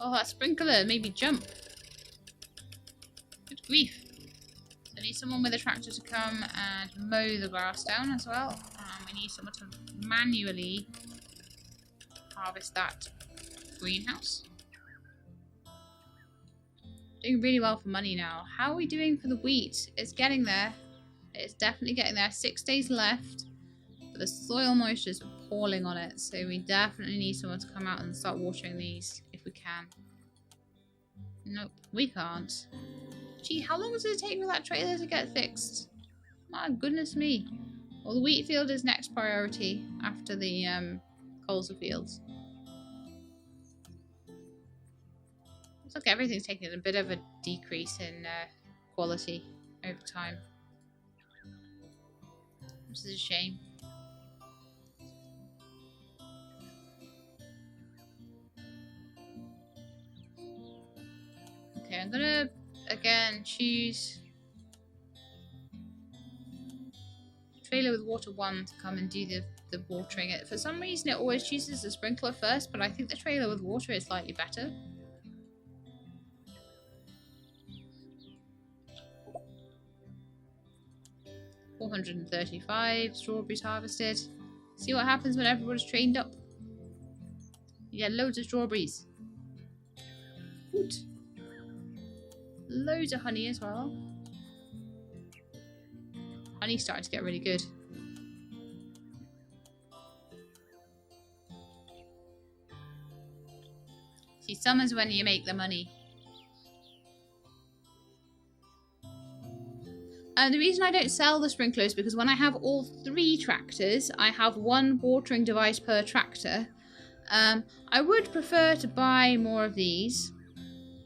Oh, that sprinkler made me jump. Good grief. So I need someone with a tractor to come and mow the grass down as well. We need someone to manually harvest that greenhouse. Doing really well for money now. How are we doing for the wheat? It's getting there. It's definitely getting there. 6 days left. But the soil moisture is appalling on it. So we definitely need someone to come out and start watering these if we can. Nope, we can't. Gee, how long does it take for that trailer to get fixed? My goodness me. Well, the wheat field is next priority after the colza fields. Looks like everything's taking a bit of a decrease in quality over time. Which is a shame. Okay, I'm gonna again choose trailer with water 1 to come and do the watering. It for some reason it always chooses the sprinkler first, but I think the trailer with water is slightly better. $435 strawberries harvested. See what happens when everybody's trained up. You get loads of strawberries. Good. Loads of honey as well. Honey's starting to get really good. See, summer's when you make the money. The reason I don't sell the sprinklers is because when I have all 3 tractors, I have 1 watering device per tractor. I would prefer to buy more of these,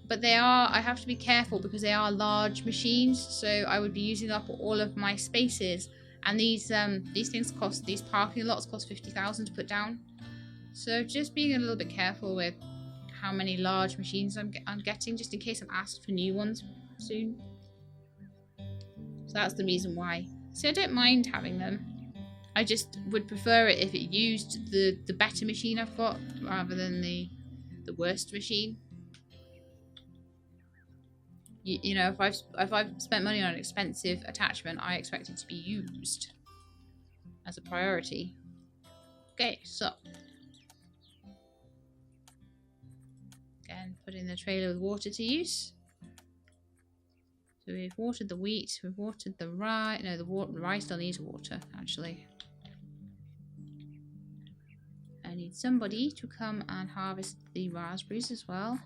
but I have to be careful because they are large machines, so I would be using up all of my spaces, and these things cost, these parking lots cost 50,000 to put down. So just being a little bit careful with how many large machines I'm getting, just in case I'm asked for new ones soon. So that's the reason why. See, I don't mind having them. I just would prefer it if it used the better machine I've got rather than the worst machine. You know, if I've spent money on an expensive attachment, I expect it to be used as a priority. Okay, so again, putting the trailer with water to use. So we've watered the wheat, we've watered the rye. No, the rice still needs water, actually. I need somebody to come and harvest the raspberries as well.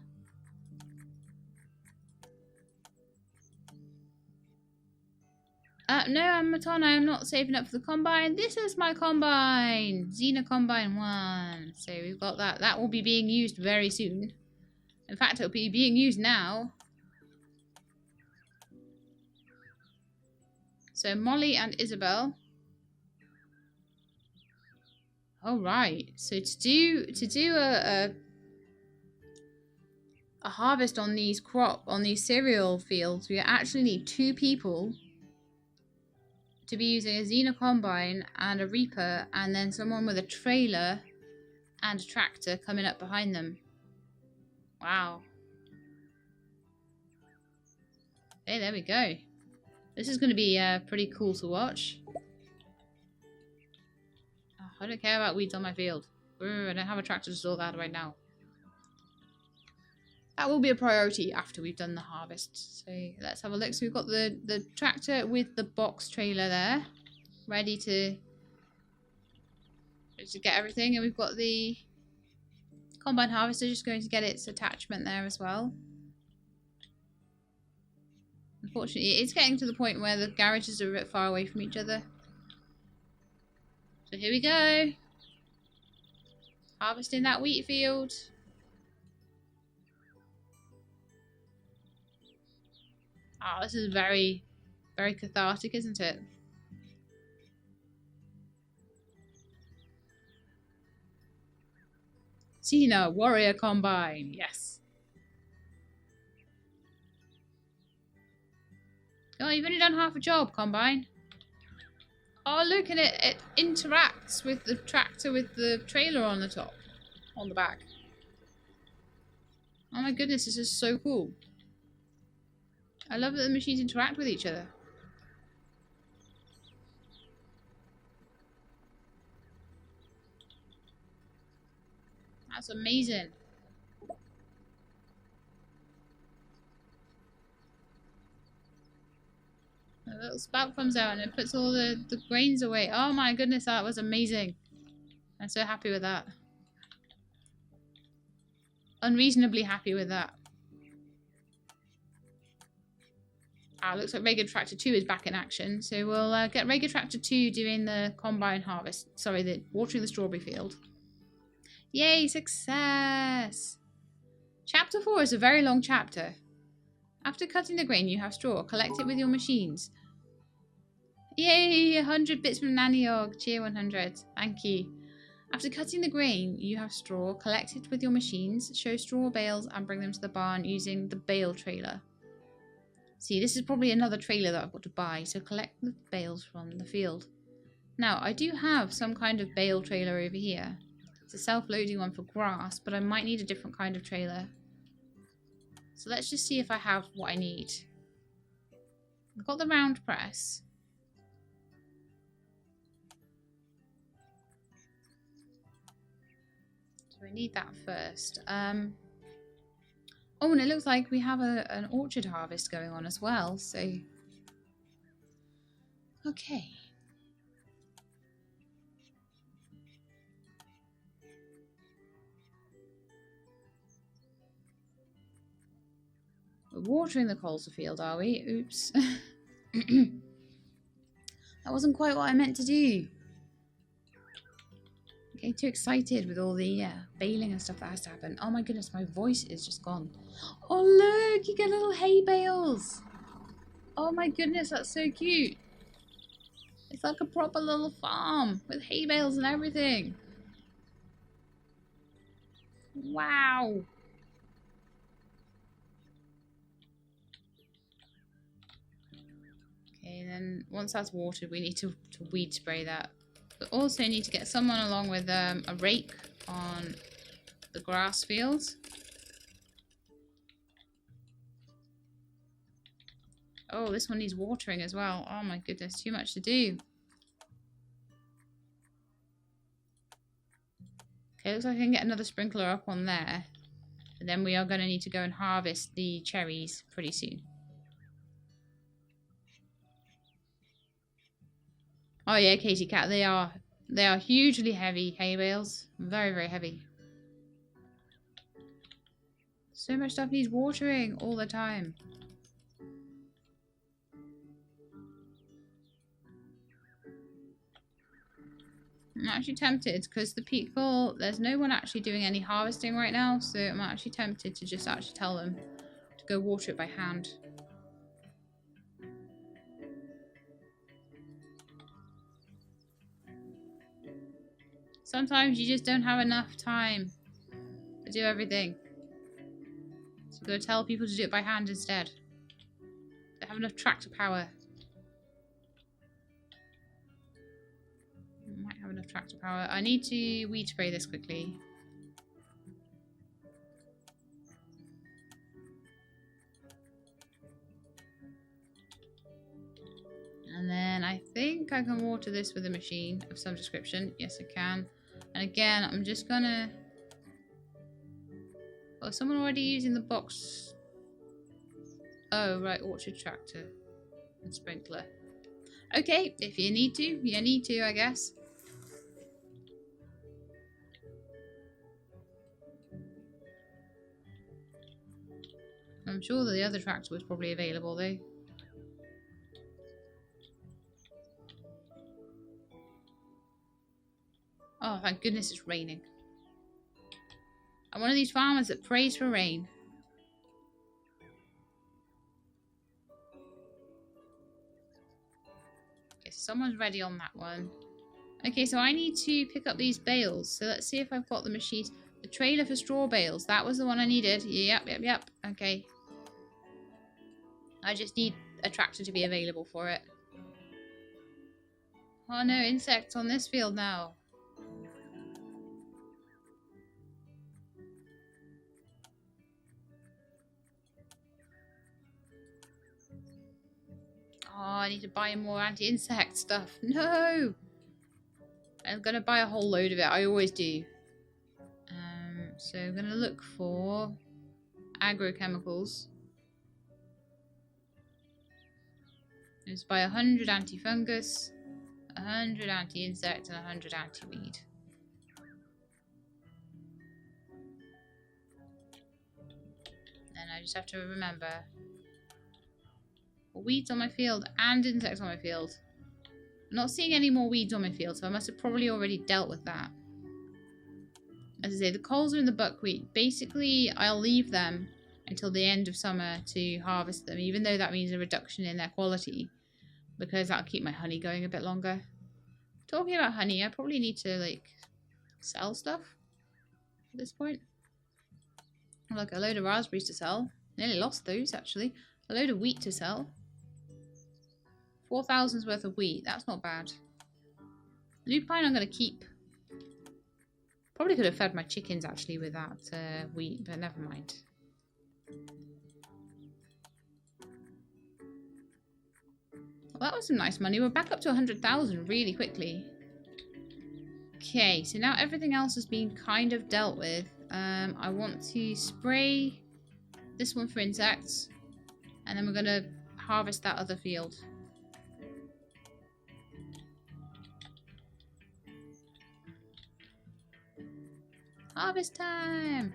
No, Matana, I'm not saving up for the combine. This is my combine. Xena Combine 1. So we've got that. That will be being used very soon. In fact, it'll be being used now. So Molly and Isabel. All right. So to do a harvest on these cereal fields, we actually need 2 people to be using a Xena Combine and a Reaper, and then someone with a trailer and a tractor coming up behind them. Wow. Hey, there we go. This is going to be pretty cool to watch. Oh, I don't care about weeds on my field. I don't have a tractor to sort that right now. That will be a priority after we've done the harvest. So let's have a look. So we've got the tractor with the box trailer there, ready to get everything. And we've got the combine harvester just going to get its attachment there as well. Unfortunately, it's getting to the point where the garages are a bit far away from each other. So here we go. Harvesting that wheat field. Oh, this is very, very cathartic, isn't it? Xena Warrior Combine, yes. Oh, you've only done half a job, Combine. Oh, look at it. It interacts with the tractor with the trailer on the top, on the back. Oh my goodness, this is so cool. I love that the machines interact with each other. That's amazing. A little spout comes out and it puts all the grains away. Oh my goodness, that was amazing. I'm so happy with that. Unreasonably happy with that. Ah, looks like Rega Tractor 2 is back in action. So we'll get Rega Tractor 2 doing the combine harvest. Sorry, the watering the strawberry field. Yay, success! Chapter 4 is a very long chapter. After cutting the grain, you have straw. Collect it with your machines. Yay, 100 bits from Naniog. Cheer 100. Thank you. After cutting the grain, you have straw. Collect it with your machines. Show straw bales and bring them to the barn using the bale trailer. See, this is probably another trailer that I've got to buy, so collect the bales from the field. Now, I do have some kind of bale trailer over here. It's a self-loading one for grass, but I might need a different kind of trailer. So let's just see if I have what I need. I've got the round press. So I need that first. Oh, and it looks like we have an orchard harvest going on as well, so... Okay. We're watering the colza field, are we? Oops. That wasn't quite what I meant to do. Getting too excited with all the baling and stuff that has to happen. Oh my goodness, my voice is just gone. Oh look, you get little hay bales. Oh my goodness, that's so cute. It's like a proper little farm with hay bales and everything. Wow. Okay, then once that's watered, we need to weed spray that. We also need to get someone along with a rake on the grass fields. Oh, this one needs watering as well. Oh my goodness, too much to do. Okay, looks like I can get another sprinkler up on there. And then we are going to need to go and harvest the cherries pretty soon. Oh yeah, Katie Cat, they are hugely heavy hay bales. Very, very heavy. So much stuff needs watering all the time. I'm actually tempted because there's no one actually doing any harvesting right now, so I'm actually tempted to just actually tell them to go water it by hand. Sometimes you just don't have enough time to do everything. So you've got to tell people to do it by hand instead. They have enough tractor power. I might have enough tractor power. I need to weed spray this quickly. And then I think I can water this with a machine of some description. Yes, I can. And again, I'm just gonna... Oh, someone already using the box. Oh, right, orchard tractor and sprinkler. Okay, if you need to, you need to, I guess. I'm sure that the other tractor was probably available, though. Oh, thank goodness it's raining. I'm one of these farmers that prays for rain. Okay, so someone's ready on that one. Okay, so I need to pick up these bales. So let's see if I've got the machines. The trailer for straw bales. That was the one I needed. Yep. Okay. I just need a tractor to be available for it. Oh no, insects on this field now. I need to buy more anti-insect stuff. No! I'm gonna buy a whole load of it. I always do. So I'm gonna look for agrochemicals. Let's buy 100 anti-fungus, 100 anti-insect, and 100 anti-weed. And I just have to remember weeds on my field and insects on my field. I'm not seeing any more weeds on my field, so I must have probably already dealt with that. As I say, the colza and the buckwheat, basically I'll leave them until the end of summer to harvest them, even though that means a reduction in their quality, because that'll keep my honey going a bit longer. Talking about honey, I probably need to, like, sell stuff at this point. Like a load of raspberries to sell. Nearly lost those, actually. A load of wheat to sell. 4,000's worth of wheat. That's not bad. Lupine I'm going to keep. Probably could have fed my chickens, actually, with that wheat, but never mind. Well, that was some nice money. We're back up to 100,000 really quickly. Okay, so now everything else has been kind of dealt with. I want to spray this one for insects, and then we're going to harvest that other field. Harvest time!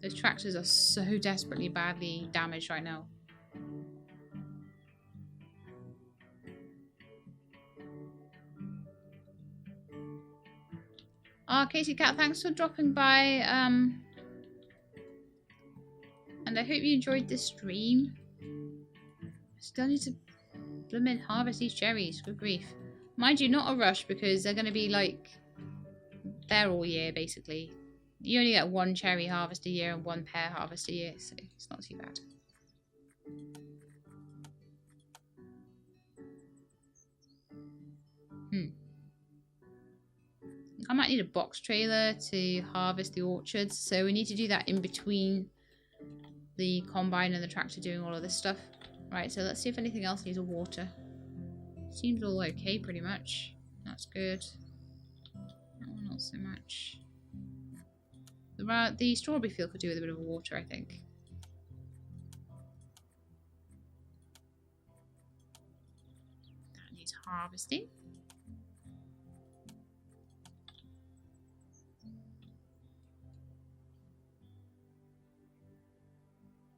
Those tractors are so desperately badly damaged right now. Oh, Casey Cat, thanks for dropping by. And I hope you enjoyed this stream. Still need to blooming harvest these cherries. Good grief. Mind you, not a rush, because they're going to be like there all year, basically. You only get one cherry harvest a year and one pear harvest a year, so it's not too bad. I might need a box trailer to harvest the orchards, so we need to do that in between the combine and the tractor doing all of this stuff. Right, so let's see if anything else needs a water. Seems all okay, pretty much. That's good. That one not so much. The strawberry field could do with a bit of water, I think. That needs harvesting.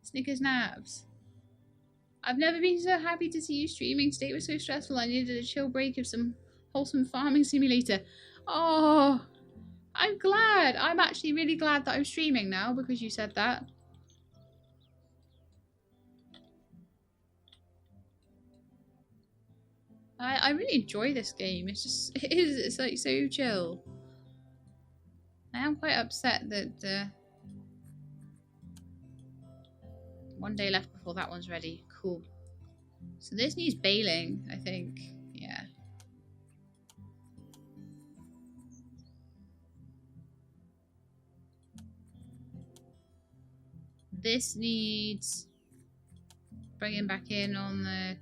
Snickers Nabs. I've never been so happy to see you streaming. Today was so stressful. I needed a chill break of some wholesome farming simulator. Oh, I'm glad. I'm actually really glad that I'm streaming now because you said that. I really enjoy this game. It's like so chill. I am quite upset that one day left before that one's ready. Cool. So this needs baling, I think. Yeah. This needs bringing back in on the...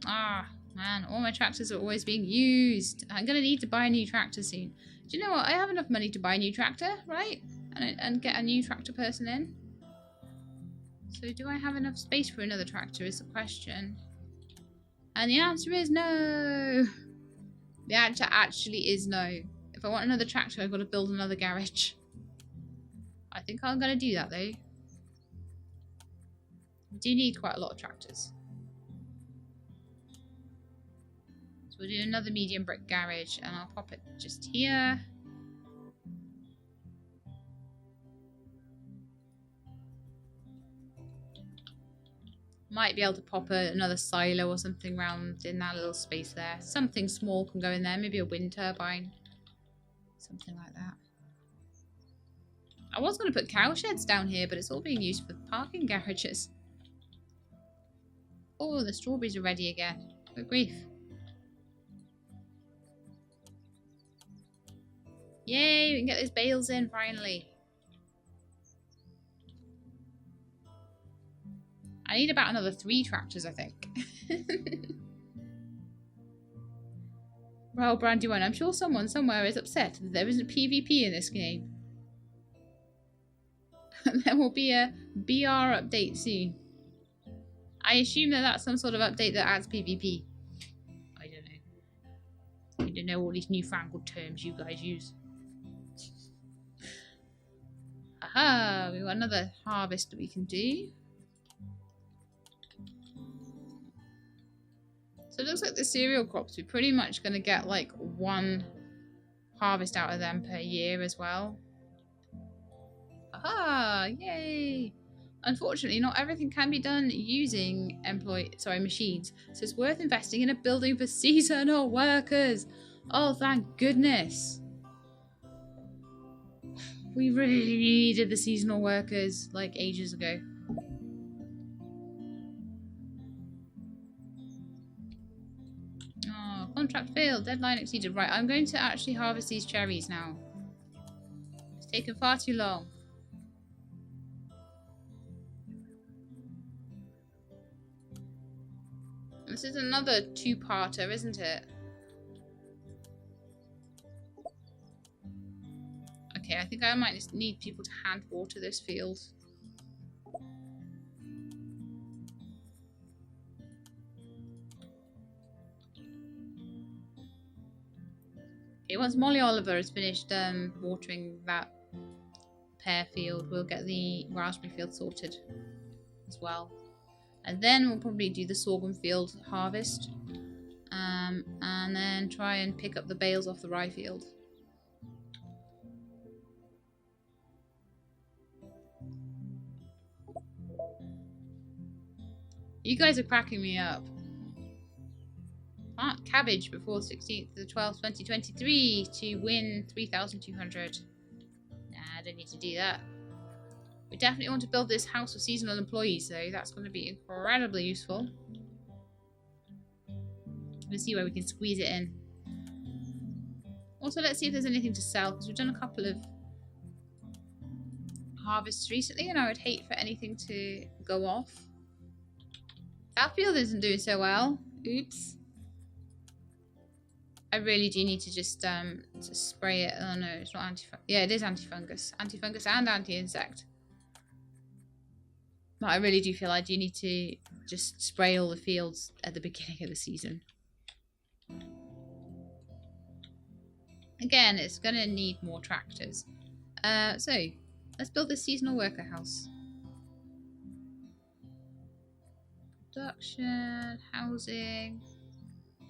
Ah, man. All my tractors are always being used. I'm going to need to buy a new tractor soon. Do you know what? I have enough money to buy a new tractor, right? And get a new tractor person in. So do I have enough space for another tractor is the question. And the answer is no. The answer actually is no. If I want another tractor, I've got to build another garage. I think I'm going to do that though. I do need quite a lot of tractors. So we'll do another medium brick garage and I'll pop it just here. Might be able to pop another silo or something around in that little space there. Something small can go in there. Maybe a wind turbine. Something like that. I was going to put cow sheds down here, but it's all being used for parking garages. Oh, the strawberries are ready again. Good grief. Yay, we can get those bales in finally. I need about another 3 tractors, I think. Well, Brandywine, I'm sure someone somewhere is upset that there isn't PvP in this game. There will be a BR update soon. I assume that that's some sort of update that adds PvP. I don't know. I don't know all these newfangled terms you guys use. Aha! We've got another harvest that we can do. So it looks like the cereal crops, we're pretty much going to get like 1 harvest out of them per year as well. Aha! Yay! Unfortunately, not everything can be done using machines. So it's worth investing in a building for seasonal workers. Oh, thank goodness. We really needed the seasonal workers like ages ago. Oh, contract failed. Deadline exceeded. Right, I'm going to actually harvest these cherries now. It's taken far too long. This is another 2-parter, isn't it? Okay, I think I might need people to hand water this field. Okay, once Molly Oliver has finished watering that pear field, we'll get the raspberry field sorted as well. And then we'll probably do the sorghum field harvest. And then try and pick up the bales off the rye field. You guys are cracking me up. Plant cabbage before 16th to the 12th, 2023 to win 3,200. Nah, I don't need to do that. We definitely want to build this house for seasonal employees, though. That's going to be incredibly useful. Let's see where we can squeeze it in. Also, let's see if there's anything to sell, because we've done a couple of harvests recently, and I would hate for anything to go off. That field isn't doing so well. Oops. I really do need to just spray it. Oh no, it's not anti-fungus. Yeah, it is anti-fungus. Anti-fungus and anti-insect. But I really do feel I do need to just spray all the fields at the beginning of the season. Again, it's going to need more tractors. So, let's build this seasonal worker house. Production, housing,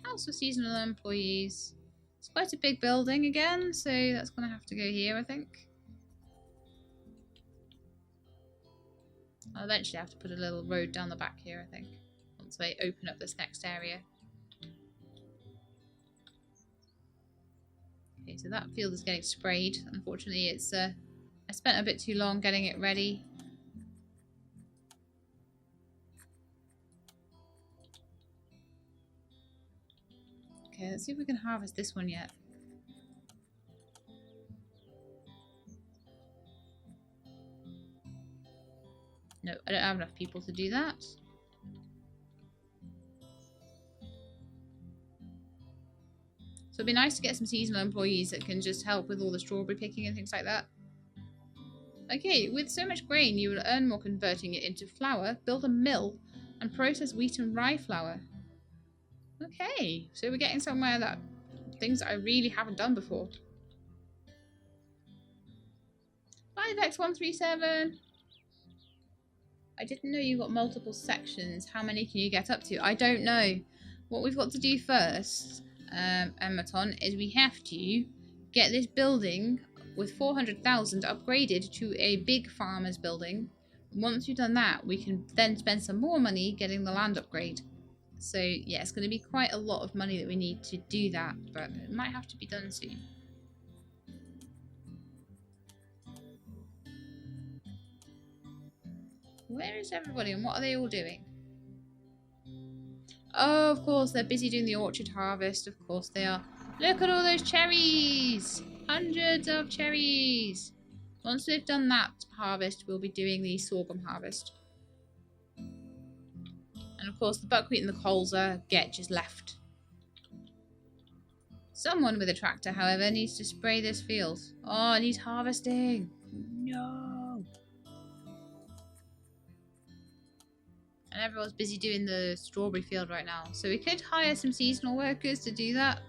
house for seasonal employees. It's quite a big building again, so that's going to have to go here, I think. I'll eventually have to put a little road down the back here, I think, once I open up this next area. Okay, so that field is getting sprayed. Unfortunately, it's I spent a bit too long getting it ready. Okay, let's see if we can harvest this one yet. No, I don't have enough people to do that. So it'd be nice to get some seasonal employees that can just help with all the strawberry picking and things like that. Okay, with so much grain, you will earn more converting it into flour, build a mill, and process wheat and rye flour. Okay, so we're getting somewhere that things that I really haven't done before. 5x137. I didn't know you got multiple sections. How many can you get up to? I don't know. What we've got to do first, Emmaton, is we have to get this building with 400,000 upgraded to a big farmer's building. Once we've done that, we can then spend some more money getting the land upgrade. So yeah, it's going to be quite a lot of money that we need to do that, but it might have to be done soon. Where is everybody and what are they all doing? Oh, of course, they're busy doing the orchard harvest. Of course they are. Look at all those cherries! Hundreds of cherries! Once they've done that harvest, we'll be doing the sorghum harvest. of course, the buckwheat and the colza get just left. Someone with a tractor, however, needs to spray this field. Oh, it needs harvesting. No. And everyone's busy doing the strawberry field right now. So we could hire some seasonal workers to do that.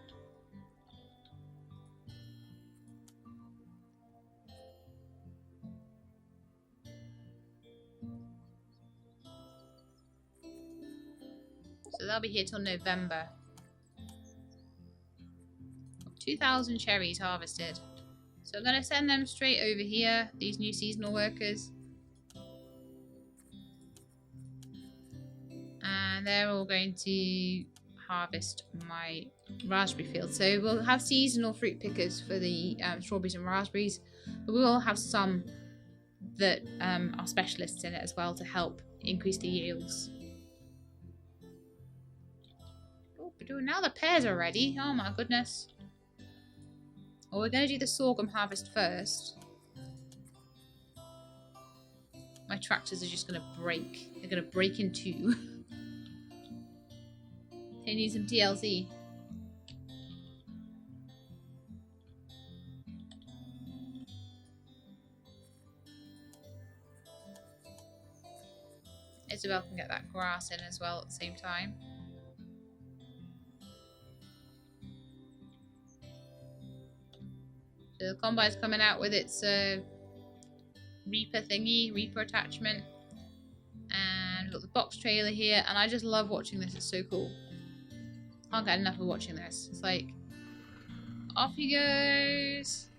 So they'll be here till November. 2,000 cherries harvested. So I'm going to send them straight over here, these new seasonal workers. And they're all going to harvest my raspberry field. So we'll have seasonal fruit pickers for the strawberries and raspberries. But we will have some that are specialists in it as well to help increase the yields. Oh, but now the pears are ready. Oh my goodness. Well, we're going to do the sorghum harvest first. My tractors are just going to break. They're going to break in two. They need some TLC. Isabel can get that grass in as well at the same time. So the combine's coming out with its reaper attachment. And we've got the box trailer here, and I just love watching this, it's so cool. Can't get enough of watching this. It's like, off he goes.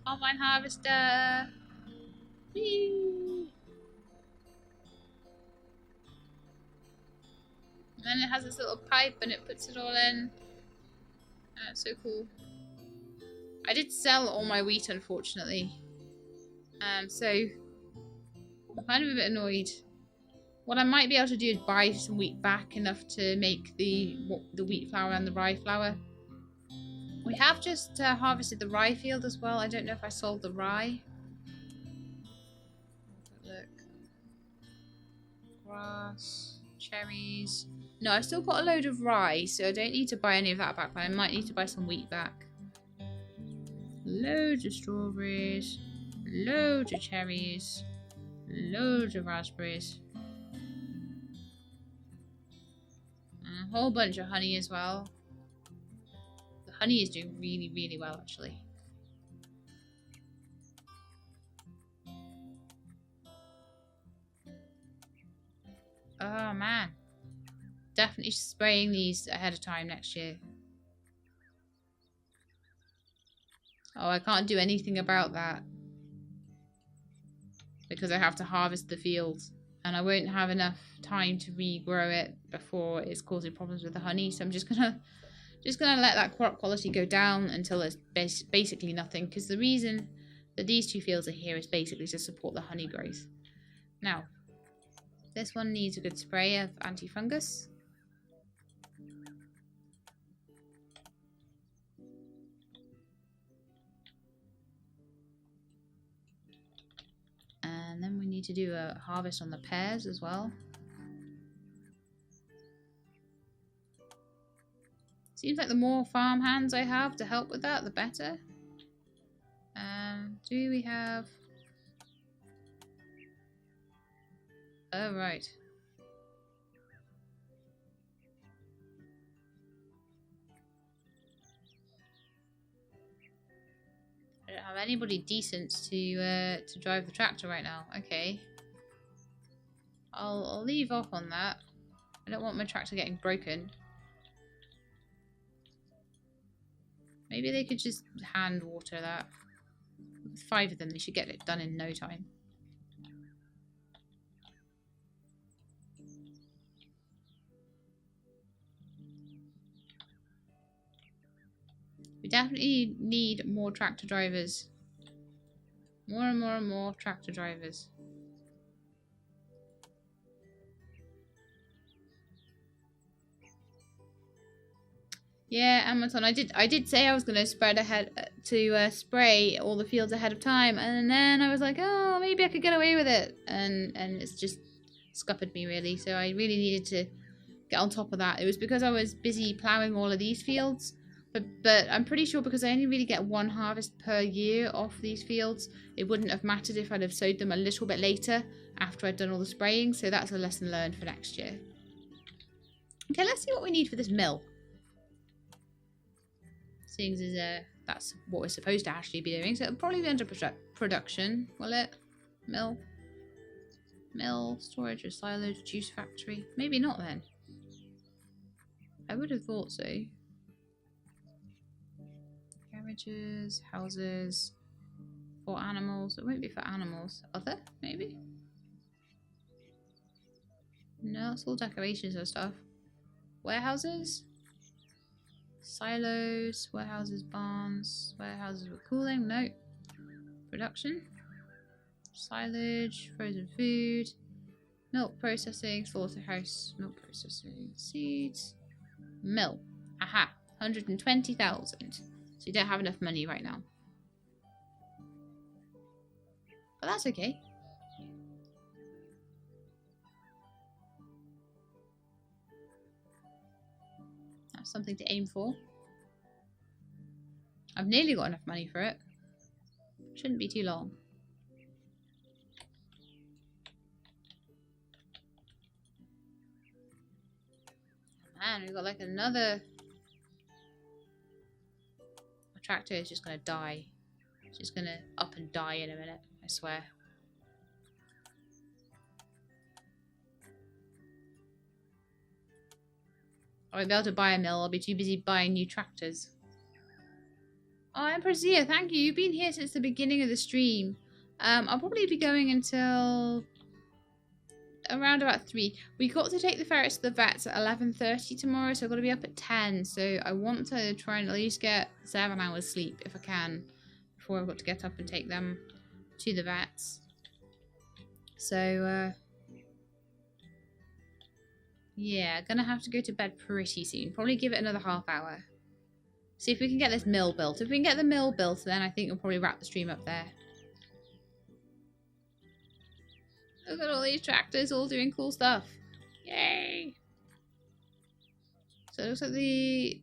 Combine harvester. Whee! And then it has this little pipe and it puts it all in. It's so cool. I did sell all my wheat, unfortunately. So I'm kind of a bit annoyed. What I might be able to do is buy some wheat back, enough to make the wheat flour and the rye flour. We have just harvested the rye field as well. I don't know if I sold the rye. Look. Grass, cherries. No, I've still got a load of rye, so I don't need to buy any of that back, but I might need to buy some wheat back. Loads of strawberries, loads of cherries, loads of raspberries. And a whole bunch of honey as well. The honey is doing really, really well, actually. Oh, man. Definitely spraying these ahead of time next year. Oh, I can't do anything about that. Because I have to harvest the field. And I won't have enough time to regrow it before it's causing problems with the honey. So I'm just gonna let that crop quality go down until it's basically nothing. Because the reason that these two fields are here is basically to support the honey growth. Now, this one needs a good spray of anti-fungus. And then we need to do a harvest on the pears as well. Seems like the more farm hands I have to help with that, the better. Do we have... Oh, right. I don't have anybody decent to drive the tractor right now. Okay. I'll leave off on that. I don't want my tractor getting broken. Maybe they could just hand water that. With 5 of them, they should get it done in no time. We definitely need more tractor drivers. More and more and more tractor drivers. Yeah, Amazon. I did say I was going to spray all the fields ahead of time, and then I was like, oh, maybe I could get away with it, and it's just scuppered me really. So I really needed to get on top of that. It was because I was busy ploughing all of these fields. But I'm pretty sure because I only really get one harvest per year off these fields, it wouldn't have mattered if I'd have sowed them a little bit later after I'd done all the spraying. So that's a lesson learned for next year. Okay, let's see what we need for this mill. Seeing as that's what we're supposed to actually be doing. So it'll probably be under production, will it? Mill, storage, or silage, juice factory. Maybe not then. I would have thought so. Garages, houses, for animals. It won't be for animals. Other, maybe? No, it's all decorations and stuff. Warehouses? Silos, warehouses, barns, warehouses with cooling, no. Production. Silage, frozen food, milk processing, slaughterhouse, milk processing, seeds, mill. Aha, 120,000. So you don't have enough money right now. But that's okay. That's something to aim for. I've nearly got enough money for it. Shouldn't be too long. Man, we've got like another... My tractor is just going to die. It's just going to up and die in a minute, I swear. I won't be able to buy a mill. I'll be too busy buying new tractors. Oh, Empress Zia, thank you. You've been here since the beginning of the stream. I'll probably be going until around about 3. We got to take the ferrets to the vets at 11:30 tomorrow, so I've got to be up at 10. So I want to try and at least get 7 hours sleep if I can before I've got to get up and take them to the vets. So, yeah, gonna have to go to bed pretty soon. Probably give it another half hour. See if we can get this mill built. If we can get the mill built, then I think we'll probably wrap the stream up there. Look at all these tractors all doing cool stuff. Yay! So it looks like the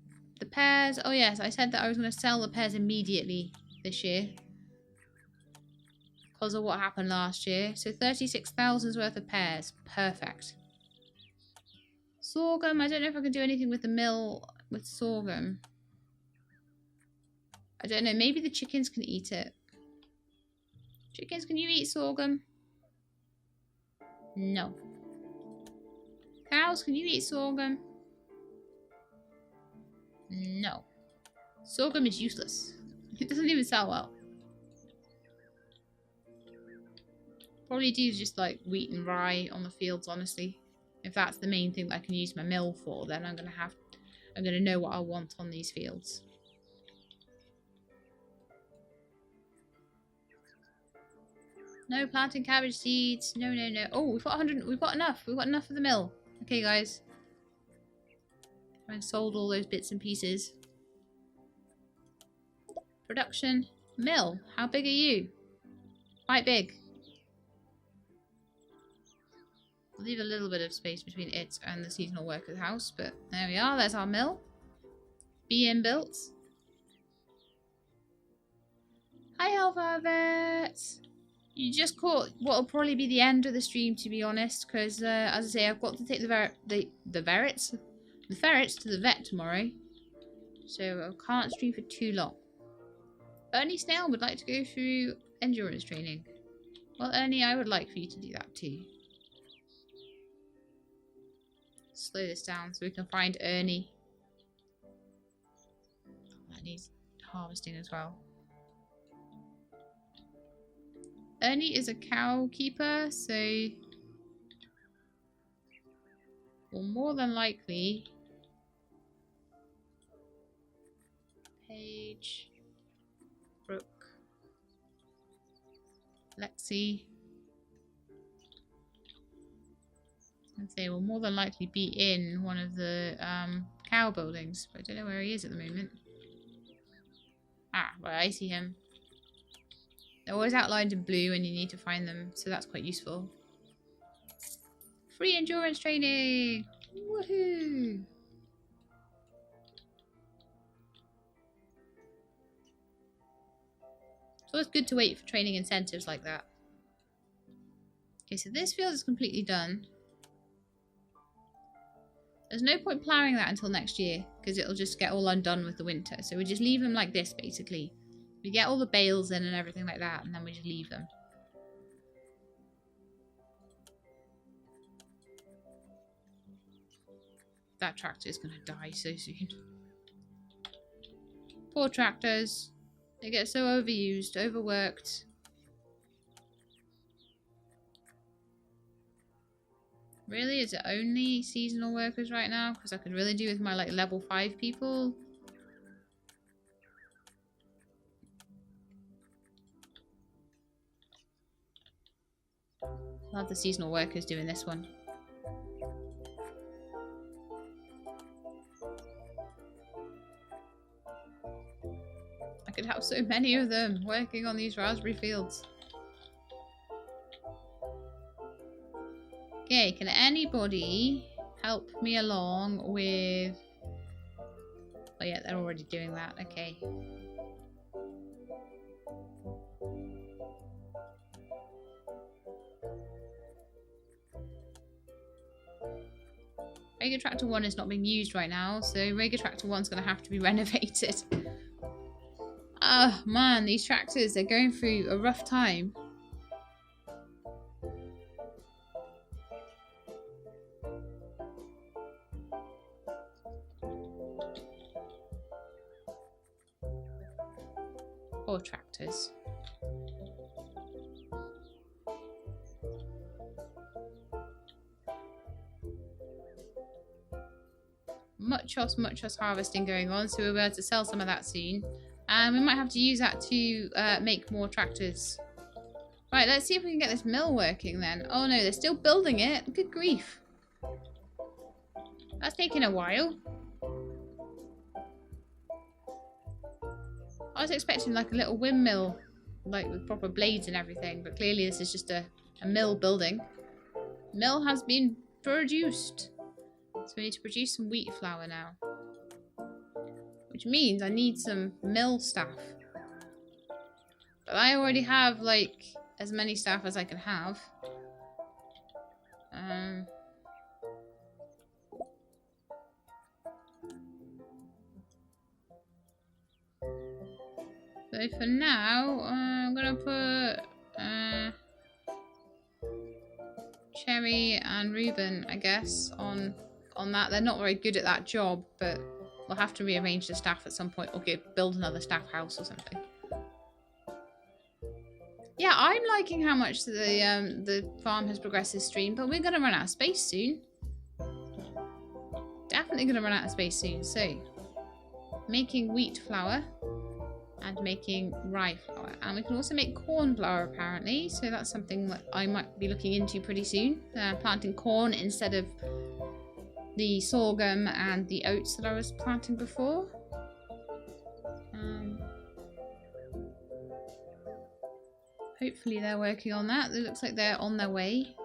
pears... Oh yes, I said that I was going to sell the pears immediately this year. Because of what happened last year. So 36,000's worth of pears. Perfect. Sorghum. I don't know if I can do anything with the mill with sorghum. I don't know. Maybe the chickens can eat it. Chickens, can you eat sorghum? No. Cows, can you eat sorghum? No. Sorghum is useless. It doesn't even sell well. Probably do just like wheat and rye on the fields, honestly. If that's the main thing that I can use my mill for, then I'm gonna know what I want on these fields. No planting cabbage seeds. No, no, no. Oh, we've got 100. We've got enough. We've got enough for the mill. Okay, guys. I sold all those bits and pieces. Production. Mill. How big are you? Quite big. I'll leave a little bit of space between it and the seasonal workers' house, but there we are. There's our mill. BM built. Hi, Alphabet. You just caught what will probably be the end of the stream, to be honest, because as I say, I've got to take the ferrets to the vet tomorrow, so I can't stream for too long. Ernie Snail would like to go through endurance training. Well, Ernie, I would like for you to do that too. Slow this down so we can find Ernie. That needs harvesting as well. Ernie is a cow keeper, so will more than likely Paige, Brooke, Lexi, and they will more than likely be in one of the cow buildings, but I don't know where he is at the moment. Ah, well, I see him. They're always outlined in blue and you need to find them, so that's quite useful. Free endurance training! Woohoo! It's always good to wait for training incentives like that. Okay, so this field is completely done. There's no point ploughing that until next year, because it'll just get all undone with the winter. So we just leave them like this, basically. We get all the bales in and everything like that, and then we just leave them. That tractor is going to die so soon. Poor tractors. They get so overused, overworked. Really? Is it only seasonal workers right now? Because I could really do with my like level 5 people. I'll have the seasonal workers doing this one. I could have so many of them working on these raspberry fields. Okay, can anybody help me along with... Oh yeah, they're already doing that, okay. Rega Tractor 1 is not being used right now, so Rega Tractor 1 is going to have to be renovated. Oh man, these tractors, they're going through a rough time. Poor tractors. Muchos harvesting going on, so we'll be able to sell some of that soon. And we might have to use that to make more tractors. Right, let's see if we can get this mill working then. Oh no, they're still building it. Good grief. That's taking a while. I was expecting like a little windmill, like with proper blades and everything, but clearly this is just a mill building. Mill has been produced. So we need to produce some wheat flour now. Which means I need some mill staff. But I already have like as many staff as I can have. So for now, I'm gonna put Cherry and Reuben, I guess, on that. They're not very good at that job, but we'll have to rearrange the staff at some point, or build another staff house or something. Yeah, I'm liking how much the farm has progressed this stream, but we're gonna run out of space soon. Definitely gonna run out of space soon. So, making wheat flour. And making rye flour. And we can also make corn flour apparently. So that's something that I might be looking into pretty soon. Planting corn instead of the sorghum and the oats that I was planting before. Hopefully they're working on that. It looks like they're on their way.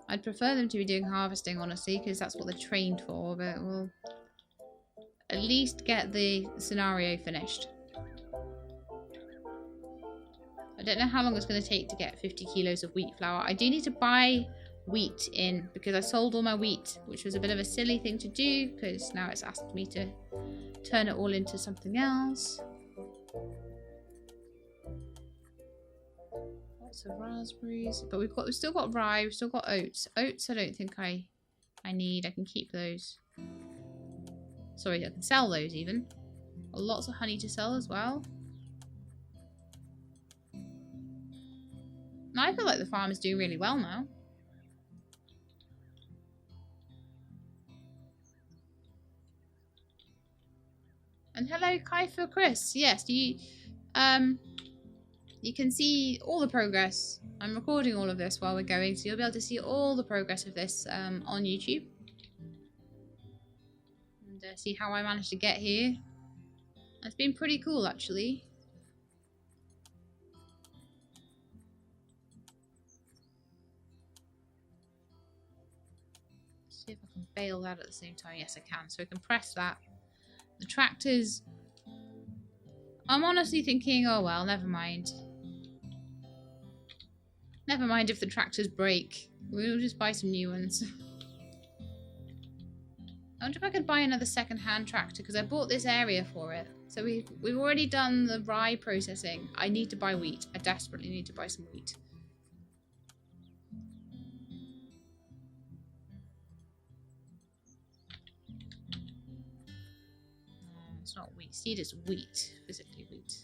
I'd prefer them to be doing harvesting honestly, because that's what they're trained for, but we'll at least get the scenario finished. I don't know how long it's going to take to get 50 kilos of wheat flour. I do need to buy wheat in because I sold all my wheat, which was a bit of a silly thing to do because now it's asked me to turn it all into something else. Lots of raspberries, but we've still got rye, we've still got oats. Oats I don't think I need. I can keep those. Sorry, I can sell those even. Lots of honey to sell as well. I feel like the farm is doing really well now. And hello, Kaifa Chris. Yes, you can see all the progress. I'm recording all of this while we're going, so you'll be able to see all the progress of this on YouTube. And see how I managed to get here. It's been pretty cool, actually. bail that at the same time? Yes, I can. So I can press that. The tractors... I'm honestly thinking, oh well, never mind. Never mind if the tractors break. We'll just buy some new ones. I wonder if I could buy another second-hand tractor, because I bought this area for it. So we've already done the rye processing. I need to buy wheat. I desperately need to buy some wheat. It's not wheat. Seed is wheat. Physically wheat.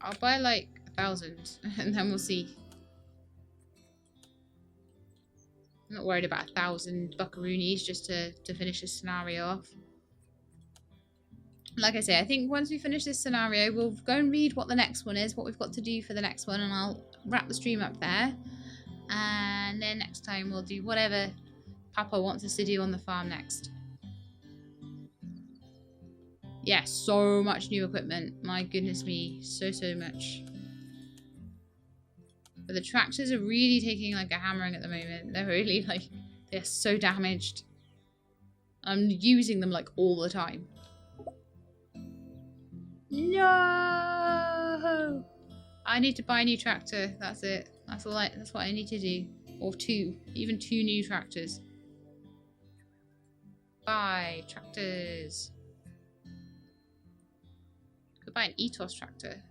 I'll buy like 1,000 and then we'll see. I'm not worried about 1,000 buckaroonies just to finish this scenario off. Like I say, I think once we finish this scenario, we'll go and read what the next one is, what we've got to do for the next one, and I'll wrap the stream up there. And then next time we'll do whatever Papa wants us to do on the farm next. Yes, so much new equipment. My goodness me, so much. But the tractors are really taking like a hammering at the moment. They're really like, they're so damaged. I'm using them like all the time. No! I need to buy a new tractor. That's it. That's what I need to do. Or two. Even 2 new tractors. Buy tractors. Could buy an Etos tractor.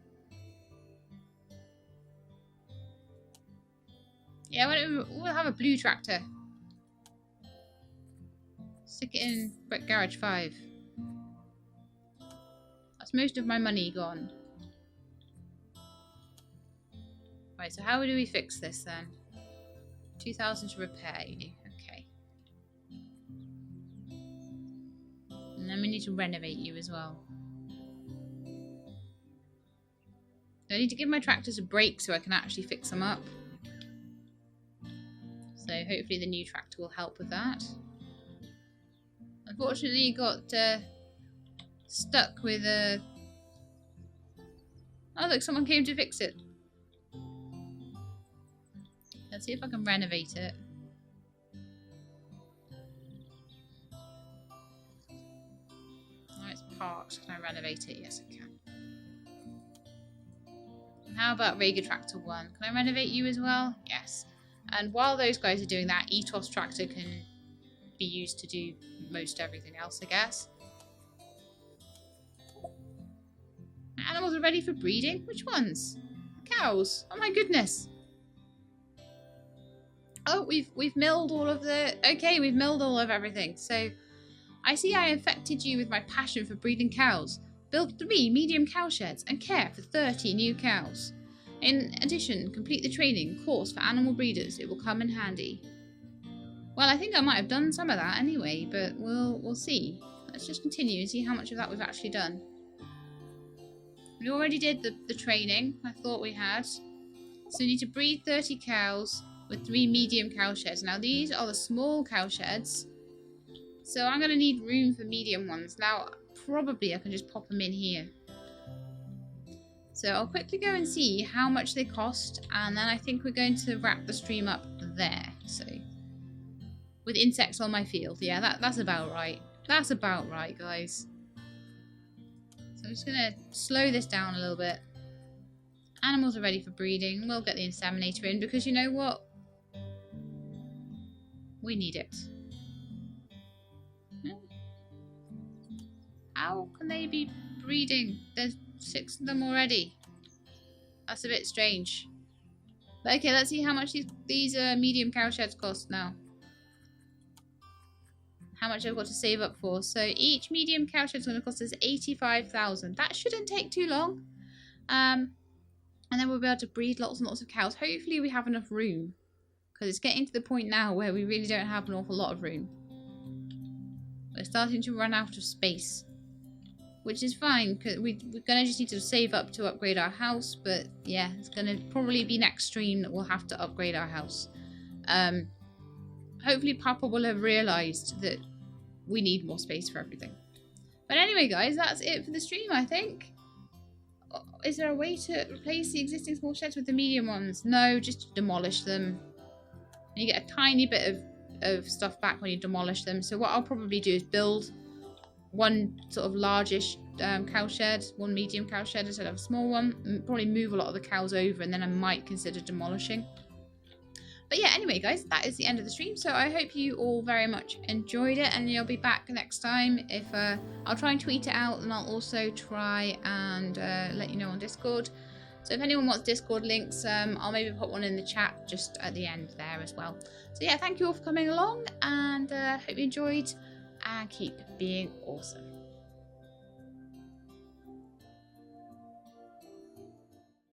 Yeah, we'll have a blue tractor. Stick it in Brick Garage 5. That's most of my money gone. Right, so how do we fix this then? 2,000 to repair you. Okay. And then we need to renovate you as well. I need to give my tractors a break so I can actually fix them up. So hopefully the new tractor will help with that. Unfortunately, you got stuck with a... Oh look, someone came to fix it. Let's see if I can renovate it. Oh, it's parked. Can I renovate it? Yes, I can. And how about Rega Tractor 1? Can I renovate you as well? Yes. And while those guys are doing that, Etos Tractor can be used to do most everything else, I guess. Animals are ready for breeding? Which ones? Cows. Oh my goodness. Oh, we've milled all of the... Okay, we've milled all of everything. So, I see I infected you with my passion for breeding cows. Build 3 medium cow sheds and care for 30 new cows. In addition, complete the training course for animal breeders. It will come in handy. Well, I think I might have done some of that anyway, but we'll see. Let's just continue and see how much of that we've actually done. We already did the training. I thought we had. So we need to breed 30 cows with 3 medium cow sheds. Now these are the small cow sheds. So I'm going to need room for medium ones. Now, probably I can just pop them in here. So I'll quickly go and see how much they cost, and then I think we're going to wrap the stream up there. So, with insects on my field. Yeah, that's about right. That's about right, guys. So I'm just going to slow this down a little bit. Animals are ready for breeding. We'll get the inseminator in, because you know what? We need it. How can they be breeding? There's 6 of them already. That's a bit strange. But okay, let's see how much these medium cow sheds cost now. How much I've got to save up for. So each medium cow shed is going to cost us 85,000. That shouldn't take too long. And then we'll be able to breed lots and lots of cows. Hopefully we have enough room. Because it's getting to the point now where we really don't have an awful lot of room. We're starting to run out of space. Which is fine, because we're going to just need to save up to upgrade our house. But yeah, it's going to probably be next stream that we'll have to upgrade our house. Hopefully Papa will have realised that we need more space for everything. But anyway, guys, that's it for the stream, I think. is there a way to replace the existing small sheds with the medium ones? No, just demolish them. And you get a tiny bit of stuff back when you demolish them. So what I'll probably do is build one sort of largish cow shed, one medium cow shed instead of a small one. Probably move a lot of the cows over, and then I might consider demolishing. But yeah, anyway, guys, that is the end of the stream. So I hope you all very much enjoyed it, and you'll be back next time. If I'll try and tweet it out, and I'll also try and let you know on Discord. So if anyone wants Discord links, I'll maybe put one in the chat just at the end there as well. So yeah, thank you all for coming along, and hope you enjoyed, and keep being awesome.